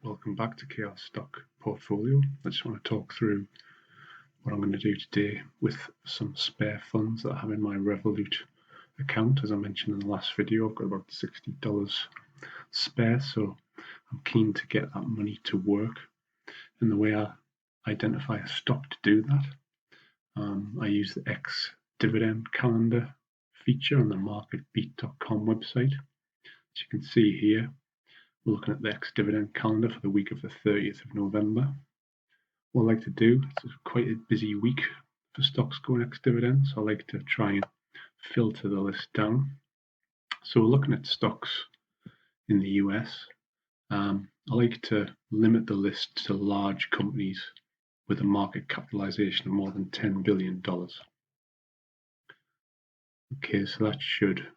Welcome back to Chaos Stock Portfolio. I just want to talk through what I'm going to do today with some spare funds that I have in my Revolut account. As I mentioned in the last video, I've got about $60 spare, so I'm keen to get that money to work. And the way I identify a stock to do that, I use the Dividend calendar feature on the marketbeat.com website. As you can see here, we're looking at the Dividend calendar for the week of the 30th of November. What I like to do, it's quite a busy week for stocks going ex-dividend, so I like to try and filter the list down. So we're looking at stocks in the US. I like to limit the list to large companies with a market capitalization of more than $10 billion. Okay, so that should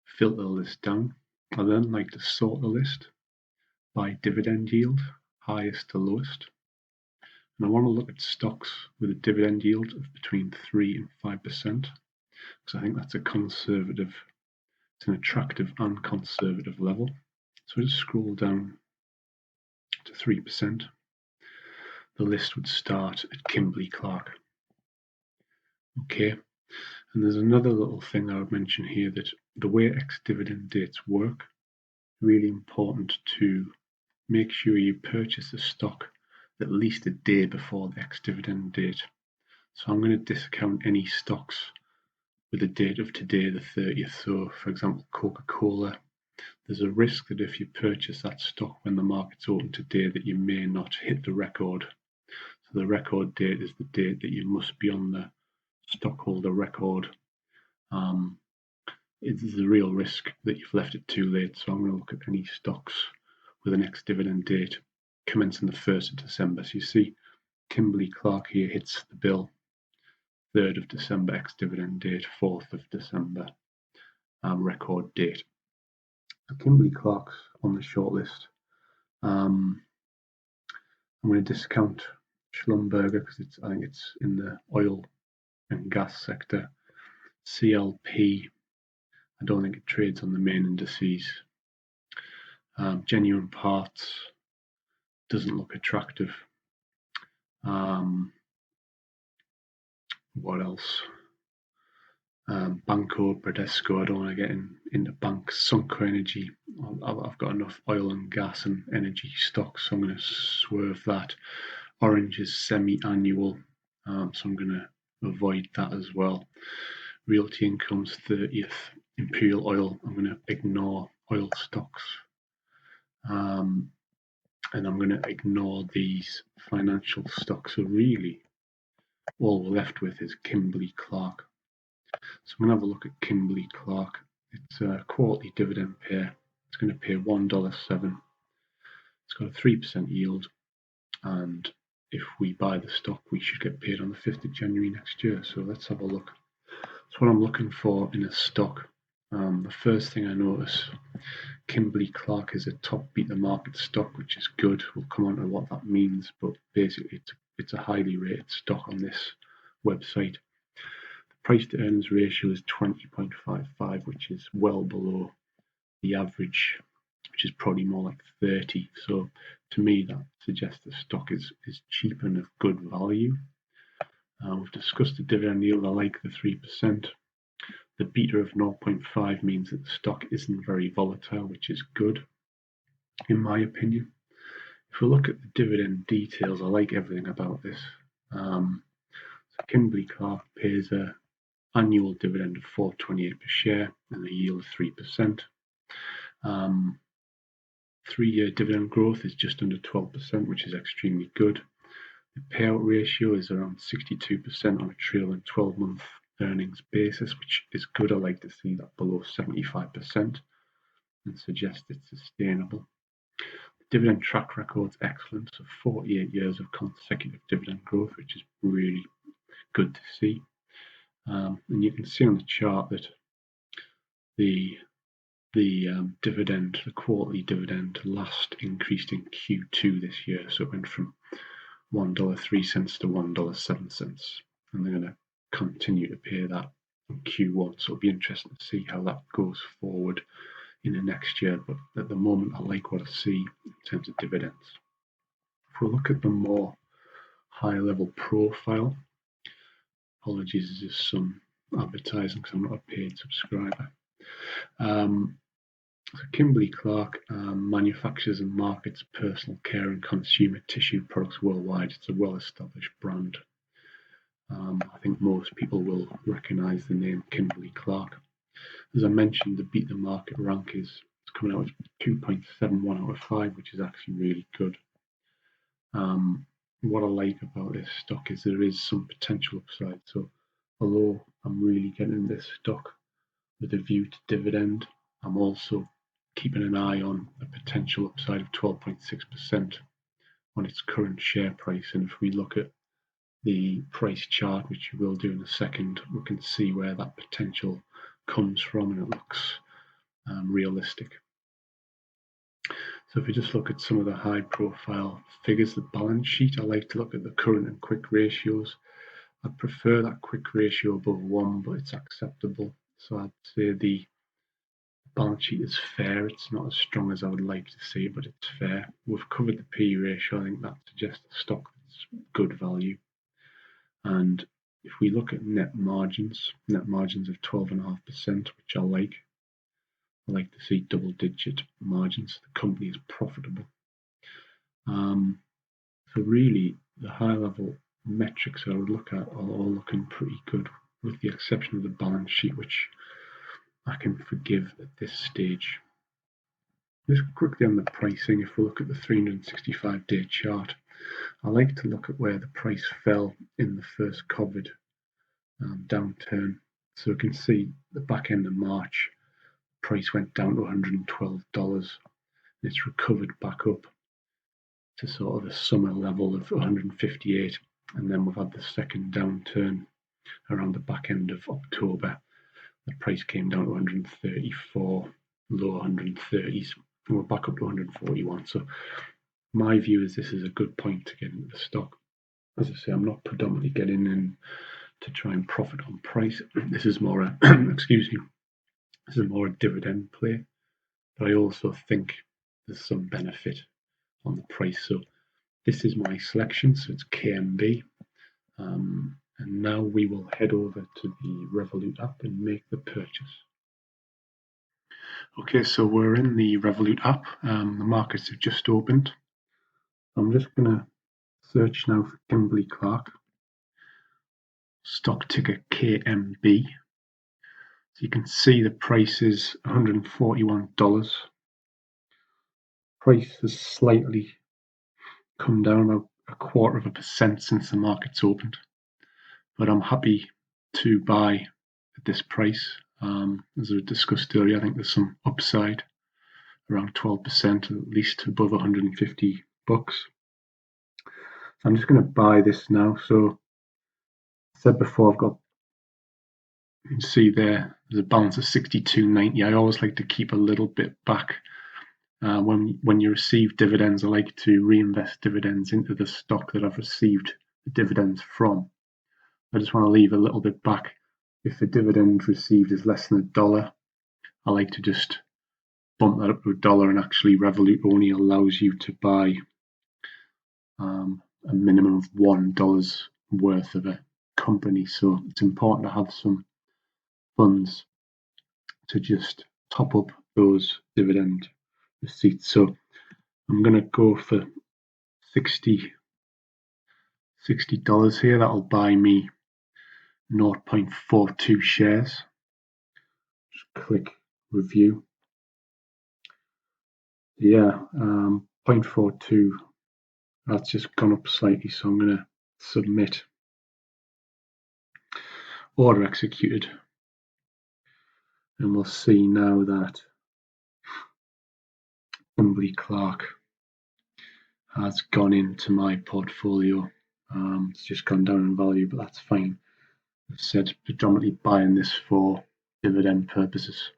filter the list down. I then like to sort the list by dividend yield, highest to lowest. And I want to look at stocks with a dividend yield of between 3 and 5%, because I think that's it's an attractive and conservative level. So I just scroll down to 3%. The list would start at Kimberly-Clark. Okay, and there's another little thing I would mention here, that the way ex-dividend dates work, really important to make sure you purchase the stock at least a day before the ex-dividend date. So I'm going to discount any stocks with a date of today, the 30th. So for example, Coca-Cola, there's a risk that if you purchase that stock when the market's open today, that you may not hit the record. So the record date is the date that you must be on the stockholder record. It's a real risk that you've left it too late. So I'm going to look at any stocks with an ex-dividend date commencing the 1st of December. So you see Kimberly-Clark here hits the bill, 3rd of December ex-dividend date, 4th of December record date. So Kimberly-Clark's on the shortlist. I'm going to discount Schlumberger because I think it's in the oil and gas sector. CLP, I don't think it trades on the main indices. Genuine Parts doesn't look attractive. What else? Banco, Bradesco, I don't want to get into banks. Sunco Energy, I've got enough oil and gas and energy stocks, so I'm going to swerve that. Orange is semi-annual, so I'm going to avoid that as well. Realty Income's 30th. Imperial Oil, I'm going to ignore oil stocks. And I'm going to ignore these financial stocks. So really, all we're left with is Kimberly-Clark. So I'm going to have a look at Kimberly-Clark. It's a quarterly dividend payer. It's going to pay $1.07. It's got a 3% yield. And if we buy the stock, we should get paid on the 5th of January next year. So let's have a look. So what I'm looking for in a stock, the first thing I notice, Kimberly-Clark is a top beat the market stock, which is good. We'll come on to what that means, but basically it's a highly rated stock on this website. The price to earnings ratio is 20.55, which is well below the average, which is probably more like 30. So to me, that suggests the stock is cheap and of good value. We've discussed the dividend yield. I like the 3%. The beta of 0.5 means that the stock isn't very volatile, which is good, in my opinion. If we look at the dividend details, I like everything about this. So Kimberly-Clark pays an annual dividend of $4.28 per share and a yield of 3%. 3-year dividend growth is just under 12%, which is extremely good. The payout ratio is around 62% on a trailing 12-month earnings basis, which is good. I like to see that below 75% and suggest it's sustainable. The dividend track record is excellent, so 48 years of consecutive dividend growth, which is really good to see. And you can see on the chart that the quarterly dividend last increased in Q2 this year, so it went from $1.03 to $1.07, and they're going to continue to pay that in Q1, so it'll be interesting to see how that goes forward in the next year. But at the moment, I like what I see in in terms of dividends. If we look at the more high-level profile, apologies, there's just some advertising because I'm not a paid subscriber. So Kimberly-Clark manufactures and markets personal care and consumer tissue products worldwide. It's a well-established brand. I think most people will recognise the name Kimberly-Clark. As I mentioned, the beat the market rank is coming out as 2.71 out of 5, which is actually really good. What I like about this stock is there is some potential upside. So although I'm really getting this stock with a view to dividend, I'm also keeping an eye on a potential upside of 12.6% on its current share price. And if we look at the price chart, which we will do in a second, we can see where that potential comes from, and it looks realistic. So if we just look at some of the high profile figures, the balance sheet, I like to look at the current and quick ratios. I prefer that quick ratio above 1, but it's acceptable. So I'd say the balance sheet is fair. It's not as strong as I would like to see, but it's fair. We've covered the P/E ratio. I think that suggests a stock that's good value. And if we look at net margins of 12.5%, which I like. I like to see double-digit margins. The company is profitable. So really, the high-level metrics I would look at are all looking pretty good, with the exception of the balance sheet, which I can forgive at this stage. Just quickly on the pricing, if we look at the 365-day chart, I like to look at where the price fell in the first COVID downturn. So we can see the back end of March, price went down to $112. It's recovered back up to sort of a summer level of 158, and then we've had the second downturn around the back end of October. The price came down to 134, low 130s, and we're back up to 141. So my view is this is a good point to get into the stock. As I say, I'm not predominantly getting in to try and profit on price. This is more a excuse me. This is more a dividend play, but I also think there's some benefit on the price. So this is my selection. So it's KMB. And now we will head over to the Revolut app and make the purchase. Okay, so we're in the Revolut app. The markets have just opened. I'm just going to search now for Kimberly-Clark. Stock ticker KMB. So you can see the price is $141. Price has slightly come down about 0.25% since the market's opened, but I'm happy to buy at this price. As I discussed earlier, I think there's some upside around 12%, at least above $150. So I'm just going to buy this now. So I said before, you can see there's a balance of 62.90. I always like to keep a little bit back. When you receive dividends, I like to reinvest dividends into the stock that I've received the dividends from. I just want to leave a little bit back. If the dividend received is less than $1, I like to just bump that up to $1, and actually Revolut only allows you to buy a minimum of $1 worth of a company. So it's important to have some funds to just top up those dividend receipts. So I'm going to go for $60 here. That'll buy me 0.42 shares. Just click review. Yeah, 0.42. That's just gone up slightly, so I'm going to submit. Order executed. And we'll see now that Kimberly-Clark has gone into my portfolio. It's just gone down in value, but that's fine. I've said predominantly buying this for dividend purposes.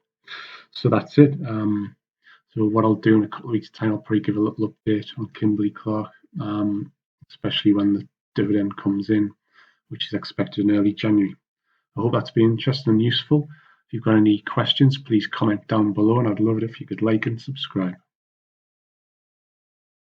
So that's it. So what I'll do in a couple of weeks' time, I'll probably give a little update on Kimberly-Clark, especially when the dividend comes in, which is expected in early January. I hope that's been interesting and useful. If you've got any questions, please comment down below, and I'd love it if you could like and subscribe.